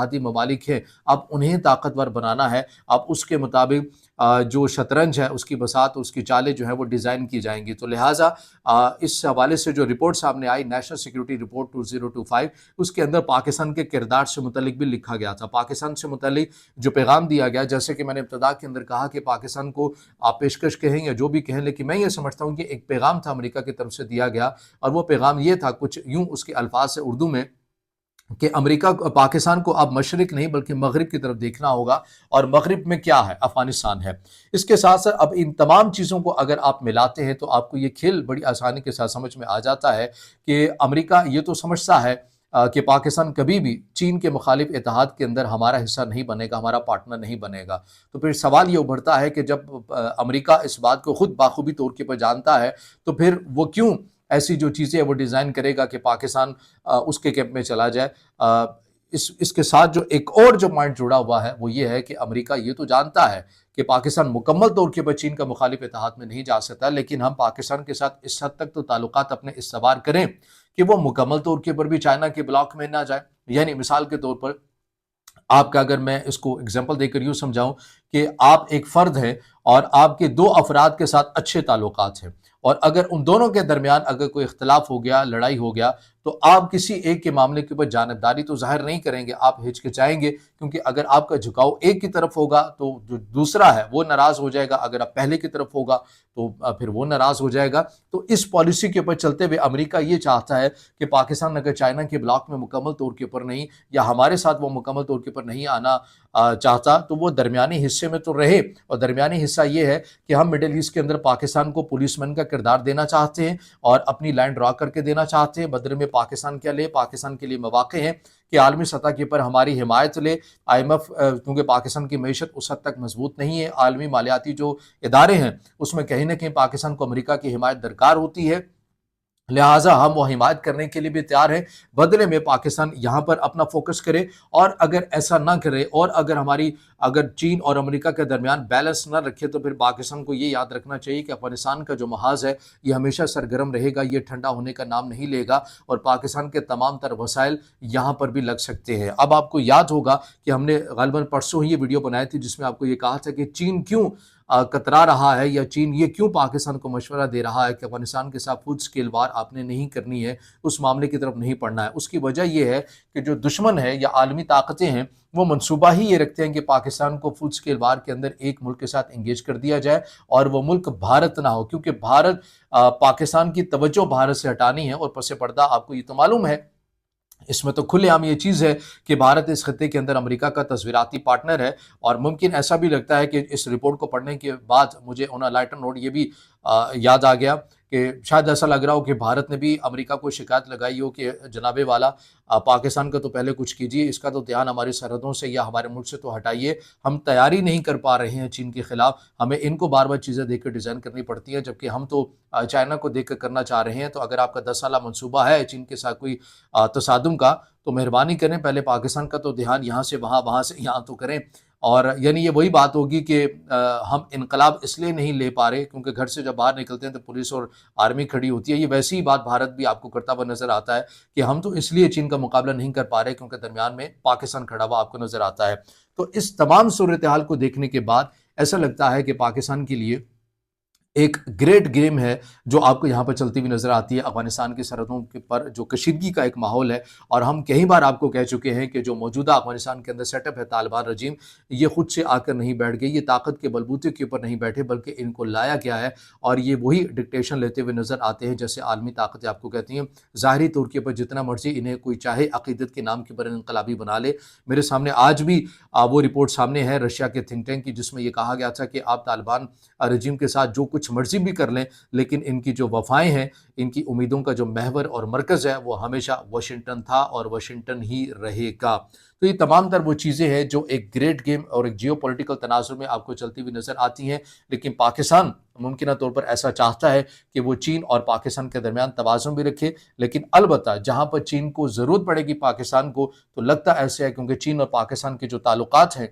اتحادی ممالک ہیں اب انہیں طاقتور بنانا ہے، اب اس کے مطابق جو شطرنج ہے اس کی بساط، اس کی چالیں جو ہیں وہ ڈیزائن کی جائیں گی۔ تو لہٰذا اس حوالے سے جو رپورٹ سامنے آئی، نیشنل سیکیورٹی رپورٹ 2025، اس کے اندر پاکستان کے کردار سے متعلق بھی لکھا گیا تھا۔ پاکستان سے متعلق جو پیغام دیا گیا، جیسے کہ میں نے ابتدا کے اندر کہا کہ پاکستان کو آپ پیشکش کہیں یا جو بھی کہیں، لیکن میں یہ سمجھتا ہوں کہ ایک پیغام تھا امریکہ کی طرف سے دیا گیا، اور وہ پیغام یہ تھا، کچھ یوں اس کے الفاظ سے اردو میں، کہ امریکہ پاکستان کو اب مشرق نہیں بلکہ مغرب کی طرف دیکھنا ہوگا، اور مغرب میں کیا ہے؟ افغانستان ہے۔ اس کے ساتھ ساتھ اب ان تمام چیزوں کو اگر آپ ملاتے ہیں تو آپ کو یہ کھیل بڑی آسانی کے ساتھ سمجھ میں آ جاتا ہے کہ امریکہ یہ تو سمجھتا ہے کہ پاکستان کبھی بھی چین کے مخالف اتحاد کے اندر ہمارا حصہ نہیں بنے گا، ہمارا پارٹنر نہیں بنے گا۔ تو پھر سوال یہ ابھرتا ہے کہ جب امریکہ اس بات کو خود باخوبی طور کے پر جانتا ہے تو پھر وہ کیوں ایسی جو چیزیں وہ ڈیزائن کرے گا کہ پاکستان اس کے کیمپ میں چلا جائے؟ اس کے ساتھ جو ایک اور جو پوائنٹ جڑا ہوا ہے وہ یہ ہے کہ امریکہ یہ تو جانتا ہے کہ پاکستان مکمل طور کے پر چین کا مخالف اتحاد میں نہیں جا سکتا، لیکن ہم پاکستان کے ساتھ اس حد تک تو تعلقات اپنے استوار کریں کہ وہ مکمل طور کے پر بھی چائنا کے بلاک میں نہ جائے۔ یعنی مثال کے طور پر آپ کا، اگر میں اس کو اگزامپل دے کر یوں سمجھاؤں کہ آپ ایک فرد ہیں اور آپ کے دو افراد کے ساتھ اچھے تعلقات ہیں، اور اگر ان دونوں کے درمیان اگر کوئی اختلاف ہو گیا، لڑائی ہو گیا، تو آپ کسی ایک کے معاملے کے اوپر جانبداری تو ظاہر نہیں کریں گے، آپ ہچکچائیں گے، کیونکہ اگر آپ کا جھکاؤ ایک کی طرف ہوگا تو جو دوسرا ہے وہ ناراض ہو جائے گا، اگر آپ پہلے کی طرف ہوگا تو پھر وہ ناراض ہو جائے گا۔ تو اس پالیسی کے اوپر چلتے ہوئے امریکہ یہ چاہتا ہے کہ پاکستان اگر چائنا کے بلاک میں مکمل طور کے اوپر نہیں، یا ہمارے ساتھ وہ مکمل طور کے اوپر نہیں آنا چاہتا، تو وہ درمیانی حصے میں تو رہے، اور درمیانی حصہ یہ ہے کہ ہم مڈل ایسٹ کے اندر پاکستان کو پولیس مین کا کردار دینا چاہتے ہیں اور اپنی لائن ڈرا کر کے دینا چاہتے ہیں۔ بدلے میں پاکستان کیا لے؟ پاکستان کے لیے مواقع ہیں کہ عالمی سطح کے پر ہماری حمایت لے۔ IMF، کیونکہ پاکستان کی معیشت اس حد تک مضبوط نہیں ہے، عالمی مالیاتی جو ادارے ہیں اس میں کہیں نہ کہیں پاکستان کو امریکہ کی حمایت درکار ہوتی ہے، لہٰذا ہم وہ حمایت کرنے کے لیے بھی تیار ہیں۔ بدلے میں پاکستان یہاں پر اپنا فوکس کرے، اور اگر ایسا نہ کرے، اور اگر چین اور امریکہ کے درمیان بیلنس نہ رکھے، تو پھر پاکستان کو یہ یاد رکھنا چاہیے کہ افغانستان کا جو محاذ ہے یہ ہمیشہ سرگرم رہے گا، یہ ٹھنڈا ہونے کا نام نہیں لے گا، اور پاکستان کے تمام تر وسائل یہاں پر بھی لگ سکتے ہیں۔ اب آپ کو یاد ہوگا کہ ہم نے غالباً پرسوں ہی یہ ویڈیو بنائی تھی جس میں آپ کو یہ کہا تھا کہ چین کیوں کترا رہا ہے، یا چین یہ کیوں پاکستان کو مشورہ دے رہا ہے کہ افغانستان کے ساتھ فوڈ اسکیل وار آپ نے نہیں کرنی ہے، اس معاملے کی طرف نہیں پڑھنا ہے۔ اس کی وجہ یہ ہے کہ جو دشمن ہے یا عالمی طاقتیں ہیں وہ منصوبہ ہی یہ رکھتے ہیں کہ پاکستان کو فوڈ اسکیل وار کے اندر ایک ملک کے ساتھ انگیج کر دیا جائے، اور وہ ملک بھارت نہ ہو، کیونکہ پاکستان کی توجہ بھارت سے ہٹانی ہے، اور پس پردہ آپ کو یہ تو معلوم ہے، اس میں تو کھلے عام یہ چیز ہے کہ بھارت اس خطے کے اندر امریکہ کا تصویراتی پارٹنر ہے۔ اور ممکن ایسا بھی لگتا ہے کہ اس رپورٹ کو پڑھنے کے بعد مجھے آن اے لائٹر نوٹ یہ بھی یاد آ گیا کہ شاید ایسا لگ رہا ہو کہ بھارت نے بھی امریکہ کو شکایت لگائی ہو کہ جناب والا پاکستان کا تو پہلے کچھ کیجیے، اس کا تو دھیان ہماری سرحدوں سے یا ہمارے ملک سے تو ہٹائیے، ہم تیاری نہیں کر پا رہے ہیں چین کے خلاف، ہمیں ان کو بار بار چیزیں دیکھ کر ڈیزائن کرنی پڑتی ہیں، جبکہ ہم تو چائنا کو دیکھ کر کرنا چاہ رہے ہیں۔ تو اگر آپ کا 10 سالہ منصوبہ ہے چین کے ساتھ کوئی تصادم کا، تو مہربانی کریں پہلے پاکستان کا تو دھیان یہاں سے وہاں، وہاں سے یہاں تو کریں۔ اور یعنی یہ وہی بات ہوگی کہ ہم انقلاب اس لیے نہیں لے پا رہے کیونکہ گھر سے جب باہر نکلتے ہیں تو پولیس اور آرمی کھڑی ہوتی ہے۔ یہ ویسی ہی بات بھارت بھی آپ کو کرتا ہوا نظر آتا ہے کہ ہم تو اس لیے چین کا مقابلہ نہیں کر پا رہے کیونکہ درمیان میں پاکستان کھڑا ہوا آپ کو نظر آتا ہے۔ تو اس تمام صورتحال کو دیکھنے کے بعد ایسا لگتا ہے کہ پاکستان کے لیے ایک گریٹ گیم ہے جو آپ کو یہاں پر چلتی ہوئی نظر آتی ہے۔ افغانستان کی سرحدوں کے پر جو کشیدگی کا ایک ماحول ہے، اور ہم کئی بار آپ کو کہہ چکے ہیں کہ جو موجودہ افغانستان کے اندر سیٹ اپ ہے طالبان رجیم، یہ خود سے آ کر نہیں بیٹھ گئی، یہ طاقت کے بلبوتے کے اوپر نہیں بیٹھے، بلکہ ان کو لایا گیا ہے، اور یہ وہی ڈکٹیشن لیتے ہوئے نظر آتے ہیں جیسے عالمی طاقتیں آپ کو کہتی ہیں۔ ظاہری طور کے اوپر جتنا مرضی انہیں کوئی چاہے عقیدت کے نام کے اوپر انقلابی بنا لے، میرے سامنے آج بھی وہ رپورٹ سامنے ہے رشیا کے تھنک ٹینک کی جس میں یہ کہا گیا تھا کہ آپ طالبان رجیم کے ساتھ جو کچھ مرضی بھی کر لیں، لیکن ان کی جو وفائیں ہیں، ان کی امیدوں کا جو محور اور مرکز ہے وہ ہمیشہ واشنگٹن تھا اور واشنگٹن ہی رہے گا۔ تو یہ تمام تر وہ چیزیں ہیں جو ایک گریٹ گیم اور ایک جیو پولیٹیکل تناظر میں آپ کو چلتی ہوئی نظر آتی ہیں، لیکن پاکستان ممکنہ طور پر ایسا چاہتا ہے کہ وہ چین اور پاکستان کے درمیان توازن بھی رکھے، لیکن البتہ جہاں پر چین کو ضرورت پڑے گی پاکستان کو، تو لگتا ایسے ہے کیونکہ چین اور پاکستان کے جو تعلقات ہیں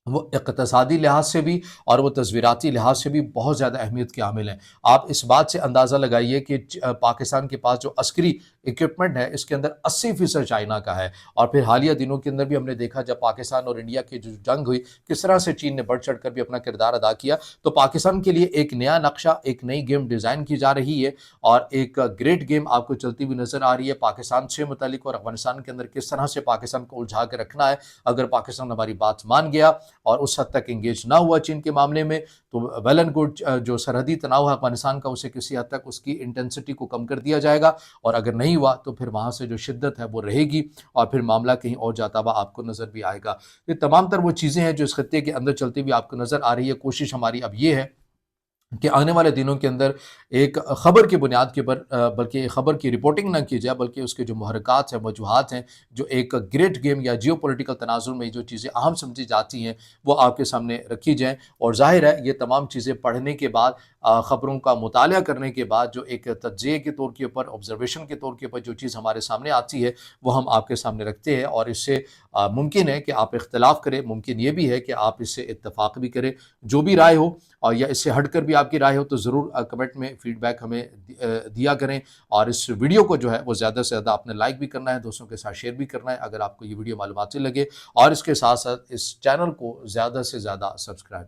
وہ اقتصادی لحاظ سے بھی اور وہ تصویراتی لحاظ سے بھی بہت زیادہ اہمیت کے حامل ہیں۔ آپ اس بات سے اندازہ لگائیے کہ پاکستان کے پاس جو عسکری اکوپمنٹ ہے اس کے اندر 80% چائنا کا ہے، اور پھر حالیہ دنوں کے اندر بھی ہم نے دیکھا جب پاکستان اور انڈیا کی جو جنگ ہوئی کس طرح سے چین نے بڑھ چڑھ کر بھی اپنا کردار ادا کیا۔ تو پاکستان کے لیے ایک نیا نقشہ، ایک نئی گیم ڈیزائن کی جا رہی ہے، اور ایک گریٹ گیم آپ کو چلتی ہوئی نظر آ رہی ہے پاکستان سے متعلق، اور افغانستان کے اندر کس طرح سے پاکستان کو الجھا کے رکھنا ہے۔ اگر پاکستان ہماری بات مان گیا اور اس حد تک انگیج نہ ہوا چین کے معاملے میں، تو ویل اینڈ گڈ، جو سرحدی تناؤ ہے افغانستان کا اسے کسی حد تک اس کی انٹینسٹی کو کم کر دیا جائے گا، اور اگر نہیں ہوا تو پھر وہاں سے جو شدت ہے وہ رہے گی، اور پھر معاملہ کہیں اور جاتا ہوا آپ کو نظر بھی آئے گا۔ یہ تمام تر وہ چیزیں ہیں جو اس خطے کے اندر چلتی ہوئی آپ کو نظر آ رہی ہے۔ کوشش ہماری اب یہ ہے کہ آنے والے دنوں کے اندر ایک خبر کی بنیاد کے اوپر، بلکہ ایک خبر کی رپورٹنگ نہ کی جائے، بلکہ اس کے جو محرکات ہیں، وجوہات ہیں، جو ایک گریٹ گیم یا جیو پولیٹیکل تناظر میں جو چیزیں اہم سمجھی جاتی ہیں وہ آپ کے سامنے رکھی جائیں۔ اور ظاہر ہے یہ تمام چیزیں پڑھنے کے بعد، خبروں کا مطالعہ کرنے کے بعد، جو ایک تجزیے کے طور کے اوپر، آبزرویشن کے طور کے اوپر جو چیز ہمارے سامنے آتی ہے وہ ہم آپ کے سامنے رکھتے ہیں، اور اس سے ممکن ہے کہ آپ اختلاف کریں، ممکن یہ بھی ہے کہ آپ اس سے اتفاق بھی کریں۔ جو بھی رائے ہو، اور یا اس سے ہٹ کر بھی آپ کی رائے ہو، تو ضرور کمنٹ میں فیڈ بیک ہمیں دیا کریں، اور اس ویڈیو کو جو ہے وہ زیادہ سے زیادہ آپ نے لائک بھی کرنا ہے، دوستوں کے ساتھ شیئر بھی کرنا ہے اگر آپ کو یہ ویڈیو معلوماتی لگے، اور اس کے ساتھ ساتھ اس چینل کو زیادہ سے زیادہ سبسکرائب